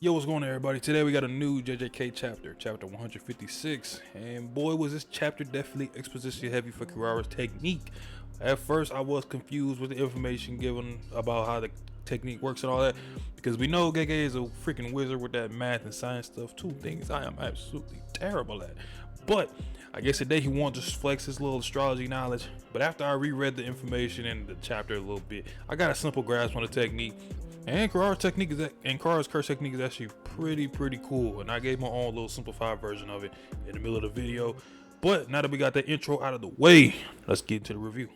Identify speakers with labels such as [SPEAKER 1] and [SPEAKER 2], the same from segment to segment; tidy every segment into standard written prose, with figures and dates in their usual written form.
[SPEAKER 1] Yo, what's going on, everybody? Today we got a new JJK chapter, chapter 156, and boy, was this chapter definitely exposition heavy for Kirara's technique. At first, I was confused with the information given about how the technique works and all that, because we know Gege is a freaking wizard with that math and science stuff, two things I am absolutely terrible at. But I guess today he wanted to flex his little astrology knowledge. But after I reread the information in the chapter a little bit, I got a simple grasp on the technique. And Kirara's curse technique is actually pretty cool. And I gave my own little simplified version of it in the middle of the video. But now that we got that intro out of the way, let's get into the review.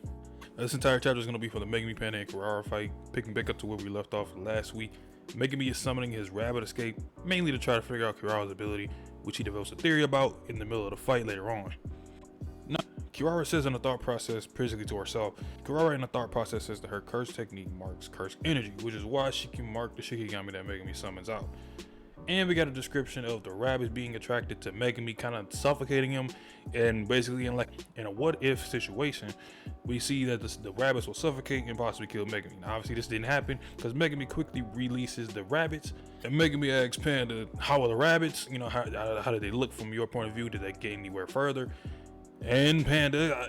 [SPEAKER 1] This entire chapter is going to be for the Megami Panda and Kirara fight, picking back up to where we left off last week. Megami is summoning his rabbit escape, mainly to try to figure out Kirara's ability, which he develops a theory about in the middle of the fight later on. Now, Kirara says in the thought process, physically to herself, Kirara in the thought process says that her curse technique marks curse energy, which is why she can mark the Shikigami that Megami summons out. And we got a description of the rabbits being attracted to Megami, kind of suffocating him, and basically in a what-if situation, we see that the rabbits will suffocate and possibly kill Megami. Now, obviously this didn't happen because Megami quickly releases the rabbits, and Megami asks Panda, "How are the rabbits? You know, how did they look from your point of view? Did they get anywhere further?" And Panda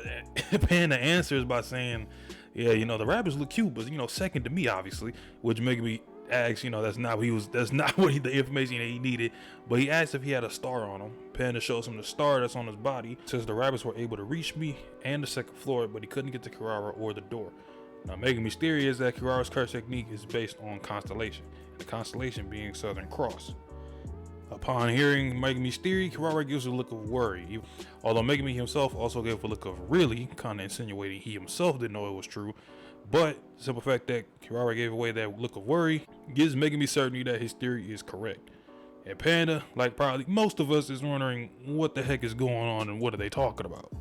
[SPEAKER 1] answers by saying, "Yeah, you know, the rabbits look cute, but you know, second to me, obviously," which Megami asks, you know, that's not the information that he needed, but he asked if he had a star on him. Panda shows him the star that's on his body, says the rabbits were able to reach me and the second floor, but he couldn't get to Kirara or the door. Now, Megami's theory is that Kirara's curse technique is based on constellation, the constellation being Southern Cross. Upon hearing Megami's theory, Kirara gives a look of worry, although Megami himself also gave a look of really, kind of insinuating he himself didn't know it was true. But the simple fact that Kirara gave away that look of worry gives Megami certainty that his theory is correct. And Panda, like probably most of us, is wondering what the heck is going on and what are they talking about.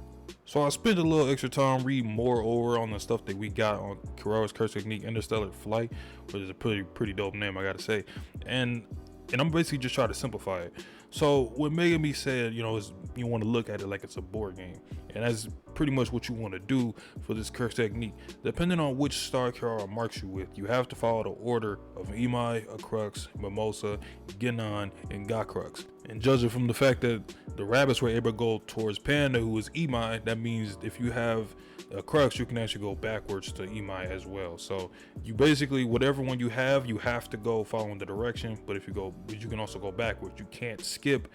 [SPEAKER 1] So I spent a little extra time reading more over on the stuff that we got on Kirara's curse technique, Interstellar Flight, which is a pretty dope name, I gotta say. And I'm basically just trying to simplify it. So what Megami said, you know, is you want to look at it like it's a board game, and that's pretty much what you want to do for this curse technique. Depending on which star Kirara marks you with, you have to follow the order of Imai, Acrux, Mimosa, Genon, and Gakrux. And judging from the fact that the rabbits were able to go towards Panda, who is Imai, that means if you have a crux, you can actually go backwards to Imai as well. So you basically, whatever one you have to go following the direction. But you can also go backwards. You can't skip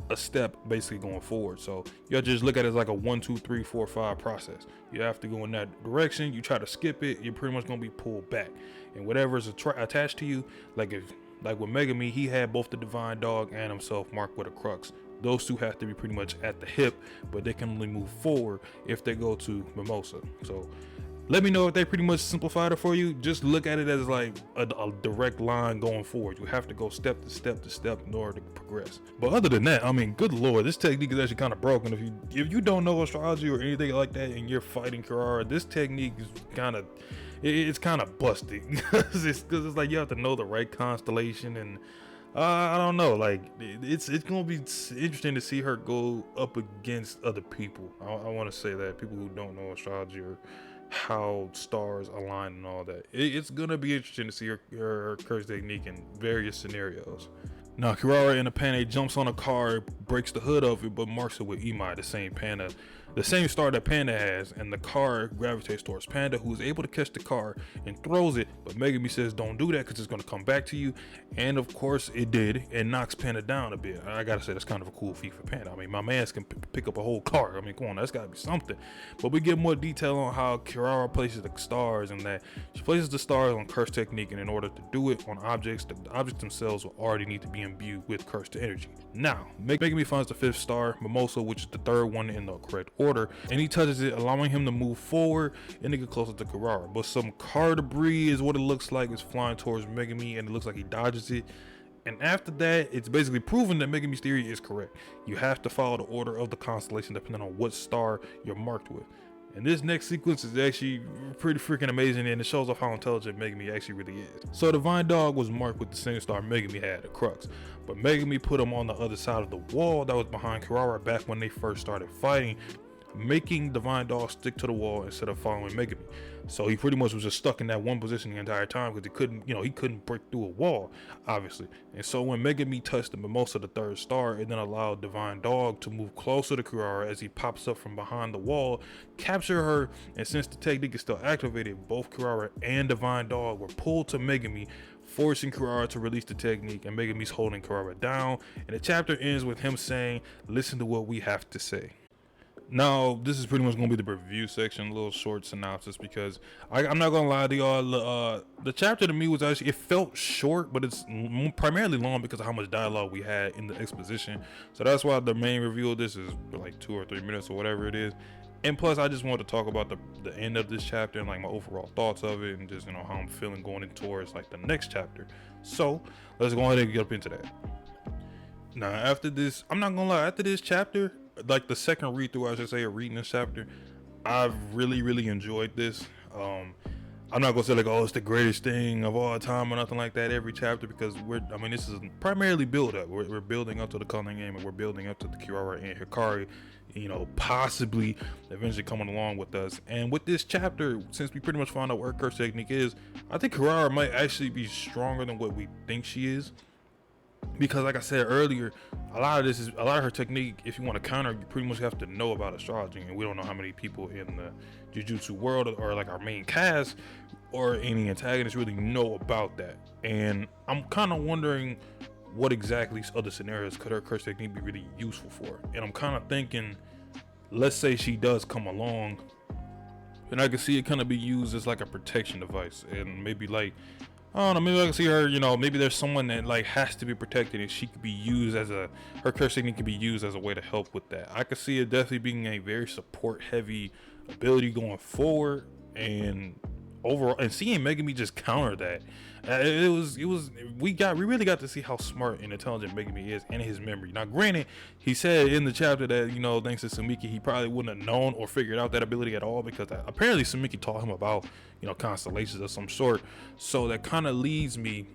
[SPEAKER 1] a step basically going forward. So you have to just look at it as like a 1, 2, 3, 4, 5 process. You have to go in that direction. You try to skip it, you're pretty much gonna be pulled back. And whatever is attached to you, like with Megami, he had both the Divine Dog and himself marked with a crux. Those two have to be pretty much at the hip, but they can only move forward if they go to Mimosa. So let me know if they pretty much simplified it for you. Just look at it as like a direct line going forward. You have to go step to step in order to progress. But other than that, I mean, good lord, this technique is actually kind of broken. If you don't know astrology or anything like that and you're fighting Kirara, this technique is kind of busted because it's like you have to know the right constellation, and I don't know, like it's gonna be interesting to see her go up against other people. I want to say that people who don't know astrology or how stars align and all that, it's gonna be interesting to see her curse technique in various scenarios. Now, Kirara in a panic jumps on a car, breaks the hood of it, but marks it with Imai, the same star that Panda has, and the car gravitates towards Panda, who is able to catch the car and throws it, but Megami says don't do that because it's going to come back to you, and of course it did, and knocks Panda down a bit. I gotta say, that's kind of a cool feat for Panda. I mean, my man can pick up a whole car. I mean, come on, that's gotta be something. But we get more detail on how Kirara places the stars, and that she places the stars on curse technique, and in order to do it on objects, the objects themselves will already need to be imbued with cursed energy. Now, Megami finds the 5th star, Mimosa, which is the 3rd one in the correct order, and he touches it, allowing him to move forward and to get closer to Kirara. But some car debris is what it looks like is flying towards Megami, and it looks like he dodges it. And after that, it's basically proven that Megami's theory is correct. You have to follow the order of the constellation depending on what star you're marked with. And this next sequence is actually pretty freaking amazing, and it shows off how intelligent Megami actually really is. So Divine Dog was marked with the same star Megami had, the crux, but Megami put him on the other side of the wall that was behind Kirara back when they first started fighting, making Divine Dog stick to the wall instead of following Megami. So he pretty much was just stuck in that one position the entire time because he couldn't break through a wall, obviously. And so when Megami touched the Mimosa, the third star, it then allowed Divine Dog to move closer to Kirara as he pops up from behind the wall, capture her, and since the technique is still activated, both Kirara and Divine Dog were pulled to Megami, forcing Kirara to release the technique, and Megami's holding Kirara down. And the chapter ends with him saying, "Listen to what we have to say." Now, this is pretty much going to be the review section, a little short synopsis, because I'm not going to lie to y'all, the chapter to me was actually, it felt short, but it's primarily long because of how much dialogue we had in the exposition. So that's why the main review of this is like 2 or 3 minutes or whatever it is. And plus, I just wanted to talk about the end of this chapter and like my overall thoughts of it, and just, you know, how I'm feeling going in towards like the next chapter. So let's go ahead and get up into that. Now, after this, I'm not gonna lie, after this chapter, like the second read through, I should say, of reading this chapter, I've really enjoyed this. I'm not gonna say like, oh, it's the greatest thing of all time or nothing like that every chapter, because this is primarily build up. We're building up to the Culling game, and we're building up to the Kirara and Hikari, you know, possibly eventually coming along with us. And with this chapter, since we pretty much found out what her curse technique is, I think Kirara might actually be stronger than what we think she is. Because like I said earlier, a lot of her technique, if you want to counter, you pretty much have to know about astrology, and we don't know how many people in the Jujutsu world, or like our main cast or any antagonists, really know about that. And I'm kind of wondering what exactly other scenarios could her curse technique be really useful for. And I'm kind of thinking, let's say she does come along, and I can see it kind of be used as like a protection device, and maybe like, I don't know, maybe I can see her, you know, maybe there's someone that like has to be protected, and she could be used as her curse technique can be used as a way to help with that. I could see it definitely being a very support heavy ability going forward, and overall, and seeing Megami just counter that, we really got to see how smart and intelligent Megami is, and his memory. Now granted, he said in the chapter that, you know, thanks to Sumiki, he probably wouldn't have known or figured out that ability at all, because apparently Sumiki taught him about, you know, constellations of some sort. So that kind of leads me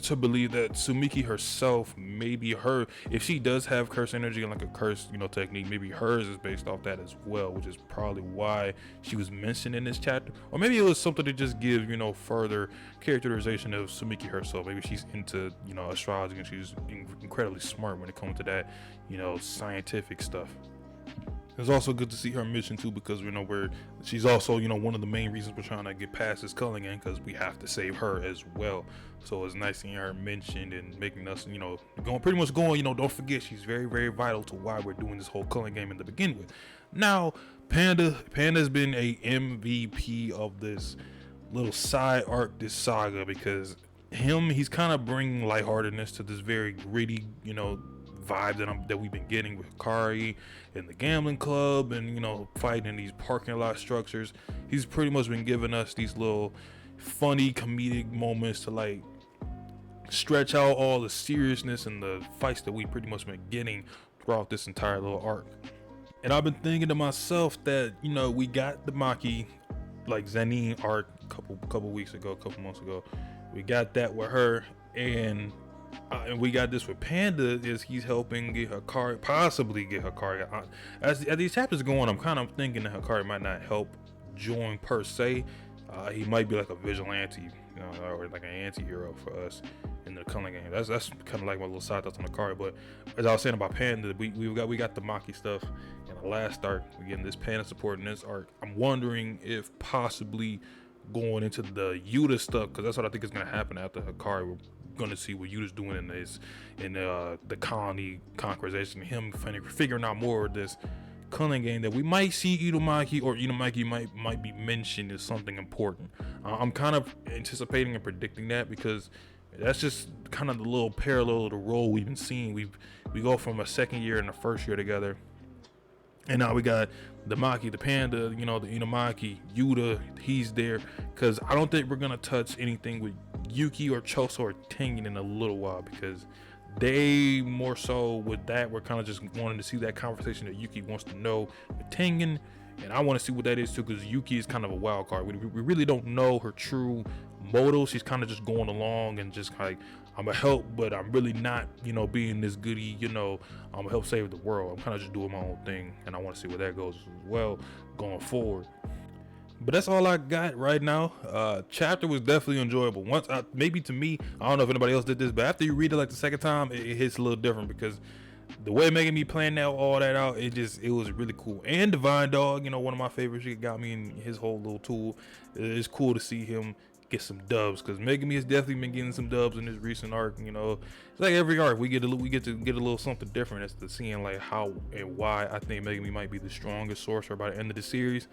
[SPEAKER 1] to believe that Sumiki herself, maybe her, if she does have curse energy and like a curse, you know, technique, maybe hers is based off that as well, which is probably why she was mentioned in this chapter. Or maybe it was something to just give, you know, further characterization of Sumiki herself. Maybe she's into, you know, astrology, and she's incredibly smart when it comes to that, you know, scientific stuff. It's also good to see her mission too, because, you know, she's also, you know, one of the main reasons we're trying to get past this Culling game, because we have to save her as well. So it's nice seeing her mentioned and making us, you know, going, you know, don't forget she's very vital to why we're doing this whole Culling game in the begin with. Now, Panda's been a MVP of this little side arc, this saga, because he's kind of bringing lightheartedness to this very gritty, you know, vibe that we've been getting with Hikari and the gambling club, and, you know, fighting in these parking lot structures. He's pretty much been giving us these little funny comedic moments to like stretch out all the seriousness and the fights that we pretty much been getting throughout this entire little arc. And I've been thinking to myself that, you know, we got the Maki, like Zenin arc a couple months ago. We got that with her, and we got this with Panda, is he's helping get Hikari, possibly get Hikari. As these chapters go on, I'm kind of thinking that Hikari might not help join per se. He might be like a vigilante, you know, or like an anti-hero for us in the Culling game. That's kind of like my little side thoughts on Hikari. But as I was saying about Panda, we got the Maki stuff in the last arc. We're getting this Panda support in this arc. I'm wondering if possibly going into the Yuta stuff, because that's what I think is going to happen after Hikari. We're going to see what Yuta's doing in the colony conquerization, him figuring out more of this Culling game, that we might see Inumaki, or Inumaki might be mentioned as something important. I'm kind of anticipating and predicting that, because that's just kind of the little parallel of the role we've been seeing. We go from a second year and a first year together, and now we got the Maki, the Panda, you know, the Inumaki, Yuta, he's there, because I don't think we're gonna touch anything with Yuki or Choso or Tengen in a little while, because they more so with that, we're kind of just wanting to see that conversation that Yuki wants to know with Tengen, and I want to see what that is too, because Yuki is kind of a wild card. We really don't know her true motives. She's kind of just going along and just like I'm gonna help, but I'm really not, being this goody, I'm gonna help save the world. I'm kind of just doing my own thing, and I want to see where that goes as well going forward. But that's all I got right now. Chapter was definitely enjoyable. Maybe to me, I don't know if anybody else did this, but after you read it like the second time, it hits a little different because the way making me plan all that out, it was really cool. And Divine Dog, one of my favorites, he got me in his whole little tool. It's cool to see him get some dubs because Megami has definitely been getting some dubs in this recent arc. It's like every arc we get to get a little something different as to seeing like how and why I think Megami might be the strongest sorcerer by the end of the series.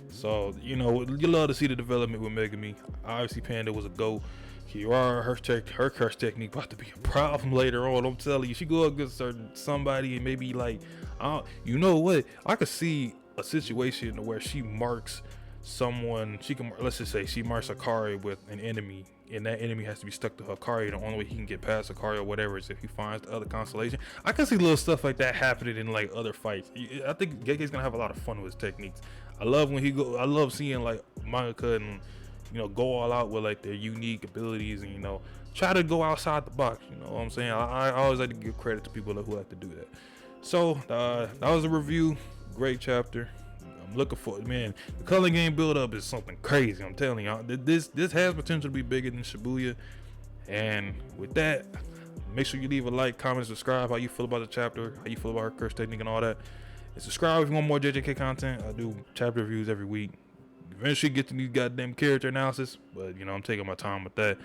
[SPEAKER 1] So you love to see the development with Megami. Obviously Panda was a GOAT. Kirara, her curse technique about to be a problem later on. I'm telling you, she go up against somebody and maybe like, you know what? I could see a situation where she marks someone. Let's just say she marks Akari with an enemy, and that enemy has to be stuck to Akari. The only way he can get past Akari or whatever is if he finds the other constellation. I can see little stuff like that happening in like other fights. I think Gege's gonna have a lot of fun with his techniques. I love seeing like mangaka and go all out with like their unique abilities and try to go outside the box. You know what I'm saying? I always like to give credit to people who like to do that. So that was a review. Great chapter. I'm looking for it, man. The color game build up is something crazy. I'm telling y'all, this has potential to be bigger than Shibuya. And with that, make sure you leave a like, comment, subscribe. How you feel about the chapter? How you feel about her curse technique and all that? And subscribe if you want more JJK content. I do chapter reviews every week. Eventually get to these goddamn character analysis, but I'm taking my time with that.